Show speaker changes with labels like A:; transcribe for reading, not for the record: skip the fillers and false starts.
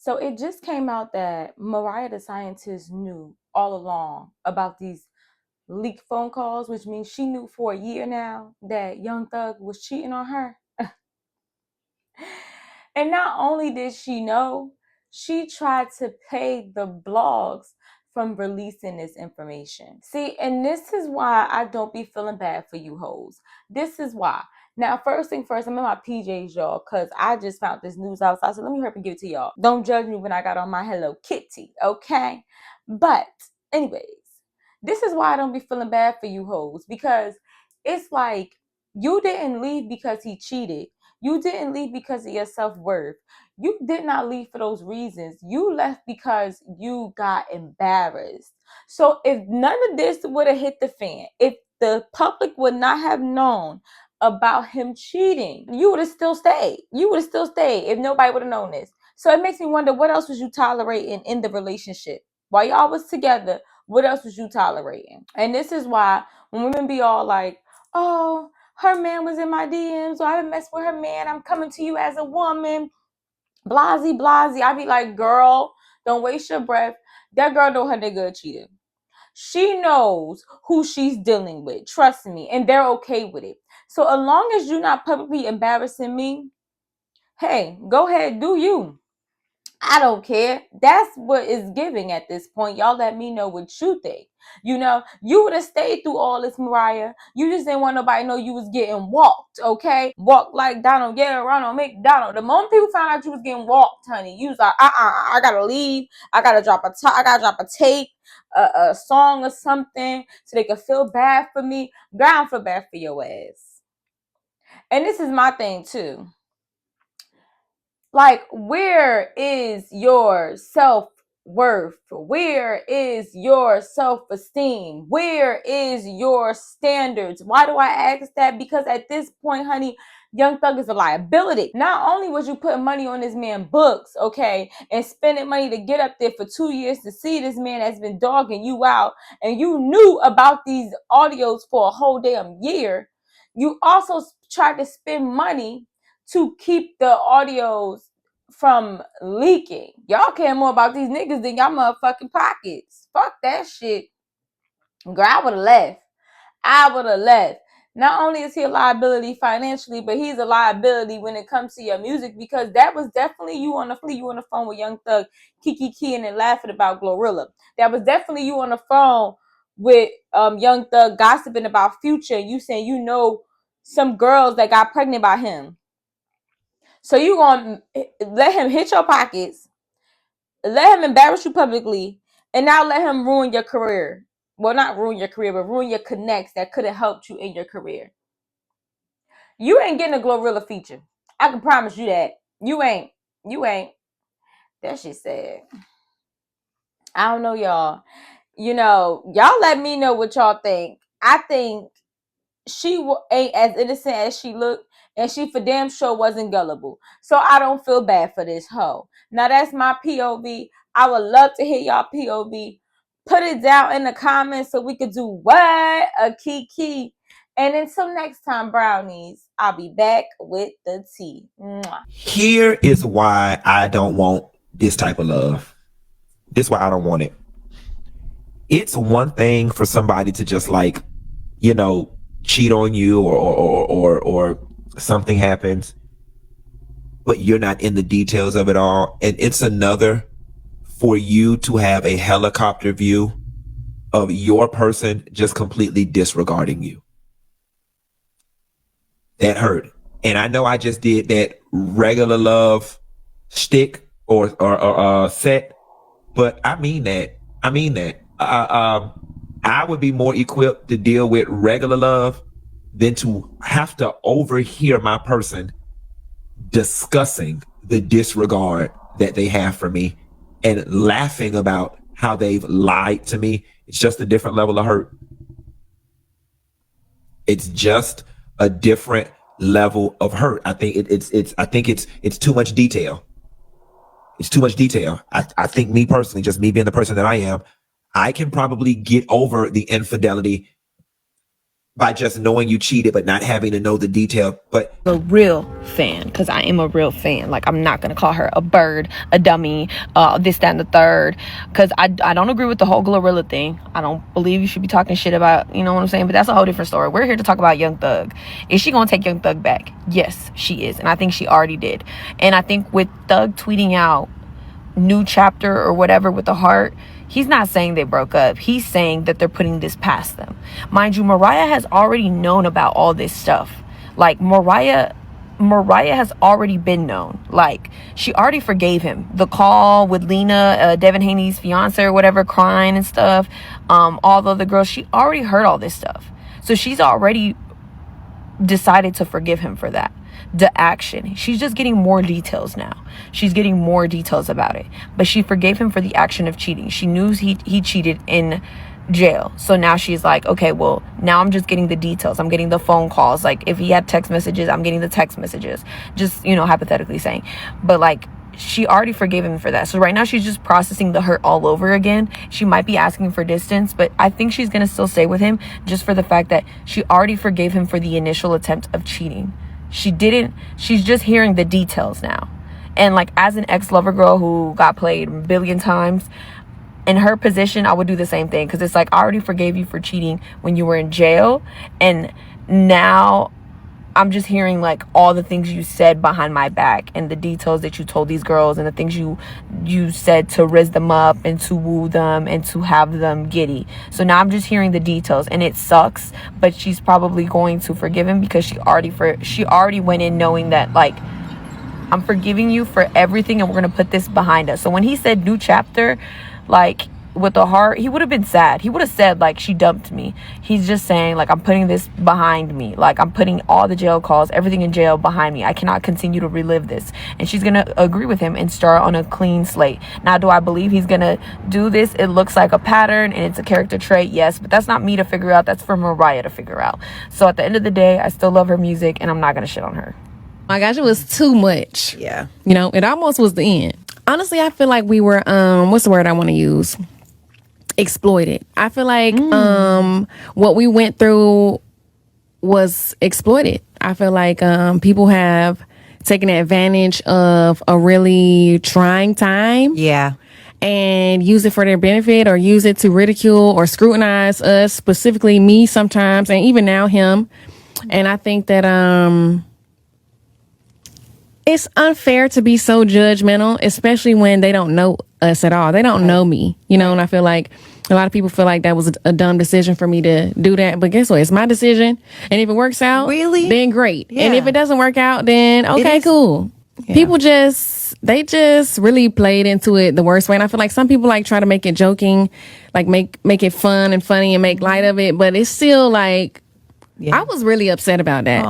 A: So it just came out that Mariah the Scientist knew all along about these leaked phone calls, which means she knew for a year now that Young Thug was cheating on her. And not only did she know, she tried to pay the blogs from releasing this information. See, and this is why I don't be feeling bad for you hoes. This is why. Now, first thing first, I'm in my PJs, y'all, because I just found this news outside. So let me hurry up and give it to y'all. Don't judge me when I got on my Hello Kitty, okay? But, anyways, this is why I don't be feeling bad for you hoes, because it's like you didn't leave because he cheated. You didn't leave because of your self-worth. You did not leave for those reasons. You left because you got embarrassed. So if none of this would have hit the fan, if the public would not have known about him cheating, you would have still stayed. You would have still stayed if nobody would have known this. So it makes me wonder, what else was you tolerating in the relationship? While y'all was together, what else was you tolerating? And this is why when women be all like, oh, her man was in my DMs, so I haven't messed with her man, I'm coming to you as a woman, blasey, blasey. I be like, girl, don't waste your breath. That girl know her nigga cheated. She knows who she's dealing with, trust me, and they're okay with it. So as long as you're not publicly embarrassing me, hey, go ahead, do you. I don't care. That's what it's giving at this point. Y'all let me know what you think. You know, you would have stayed through all this, Mariah. You just didn't want nobody to know you was getting walked, okay? Walked like Donald, yeah, Ronald McDonald. The moment people found out you was getting walked, honey, you was like, I gotta leave. I gotta drop a tape, a song or something, so they could feel bad for me. Girl, I don't feel bad for your ass. And this is my thing too. Like, where is your self-worth? Where is your self-esteem? Where is your standards? Why do I ask that? Because at this point, honey, Young Thug is a liability. Not only was you putting money on this man's books, okay, and spending money to get up there for 2 years to see this man that's been dogging you out, and you knew about these audios for a whole damn year, you also tried to spend money to keep the audios from leaking. Y'all care more about these niggas than y'all motherfucking pockets. Fuck that shit. Girl, I would have left. Not only is he a liability financially, but he's a liability when it comes to your music, because that was definitely you on the phone with Young Thug, Kiki Keying and laughing about Glorilla. That was definitely you on the phone with Young Thug gossiping about Future. You saying you know some girls that got pregnant by him. So you gonna let him hit your pockets, let him embarrass you publicly, and now let him ruin your career. Well, not ruin your career, but ruin your connects that could have helped you in your career. You ain't getting a Glorilla feature. I can promise you that. You ain't. That shit sad. I don't know, y'all. You know, y'all let me know what y'all think. I think she ain't as innocent as she looked, and she for damn sure wasn't gullible. So I don't feel bad for this hoe. Now that's my POV. I would love to hear y'all POV. Put it down in the comments so we could do what? A kiki. And until next time, brownies, I'll be back with the tea. Mwah.
B: Here is why I don't want this type of love. This is why I don't want it. It's one thing for somebody to just like, you know, cheat on you or something happens, but you're not in the details of it all. And it's another for you to have a helicopter view of your person just completely disregarding you. That hurt. And I know I just did that regular love shtick or set, but I mean that. I would be more equipped to deal with regular love than to have to overhear my person discussing the disregard that they have for me and laughing about how they've lied to me. It's just a different level of hurt. It's just a different level of hurt. I think it's too much detail. It's too much detail. I think me personally, just me being the person that I am, I can probably get over the infidelity by just knowing you cheated, but not having to know the detail. But
C: a real fan, because I am a real fan. Like, I'm not gonna call her a bird, a dummy, this, that, and the third, because I don't agree with the whole Glorilla thing. I don't believe you should be talking shit about, you know what I'm saying? But that's a whole different story. We're here to talk about Young Thug. Is she gonna take Young Thug back? Yes, she is, and I think she already did. And I think with Thug tweeting out new chapter or whatever with the heart, he's not saying they broke up. He's saying that they're putting this past them. Mind you, Mariah has already known about all this stuff. Like, Mariah has already been known. Like, she already forgave him. The call with Lena, Devin Haney's fiance or whatever, crying and stuff. All the other girls, she already heard all this stuff. So she's already decided to forgive him for that. The action, she's just getting more details now. She's getting more details about it, but she forgave him for the action of cheating. She knew he cheated in jail, so now she's like, okay, well, now I'm just getting the details. I'm getting the phone calls. Like, if he had text messages, I'm getting the text messages, just, you know, hypothetically saying. But like, she already forgave him for that. So right now she's just processing the hurt all over again. She might be asking for distance, but I think she's gonna still stay with him just for the fact that she already forgave him for the initial attempt of cheating. She's just hearing the details now. And like, as an ex-lover girl who got played a billion times, in her position, I would do the same thing. Because it's like, I already forgave you for cheating when you were in jail, and now I'm just hearing like all the things you said behind my back, and the details that you told these girls, and the things you said to raise them up and to woo them and to have them giddy. So now I'm just hearing the details, and it sucks, but she's probably going to forgive him because she already went in knowing that, like, I'm forgiving you for everything, and we're gonna put this behind us. So when he said new chapter, like, with the heart, he would have been sad. He would have said, like, she dumped me. He's just saying, like, I'm putting this behind me. Like, I'm putting all the jail calls, everything in jail behind me. I cannot continue to relive this. And she's going to agree with him and start on a clean slate. Now, do I believe he's going to do this? It looks like a pattern and it's a character trait, yes. But that's not me to figure out. That's for Mariah to figure out. So at the end of the day, I still love her music, and I'm not going to shit on her.
D: My gosh, it was too much.
A: Yeah.
D: You know, it almost was the end. Honestly, I feel like we were, what's the word I want to use? Exploited. I feel like what we went through was exploited. I feel like people have taken advantage of a really trying time.
A: Yeah.
D: And use it for their benefit, or use it to ridicule or scrutinize us, specifically me sometimes, and even now him. And I think that it's unfair to be so judgmental, especially when they don't know us at all. They don't know me, you know, and I feel like a lot of people feel like that was a dumb decision for me to do that. But guess what? It's my decision. And if it works out, then great. Yeah. And if it doesn't work out, then okay, cool. Yeah. People they just really played into it the worst way. And I feel like some people like try to make it joking, like make it fun and funny and make light of it. But it's still like, I was really upset about that.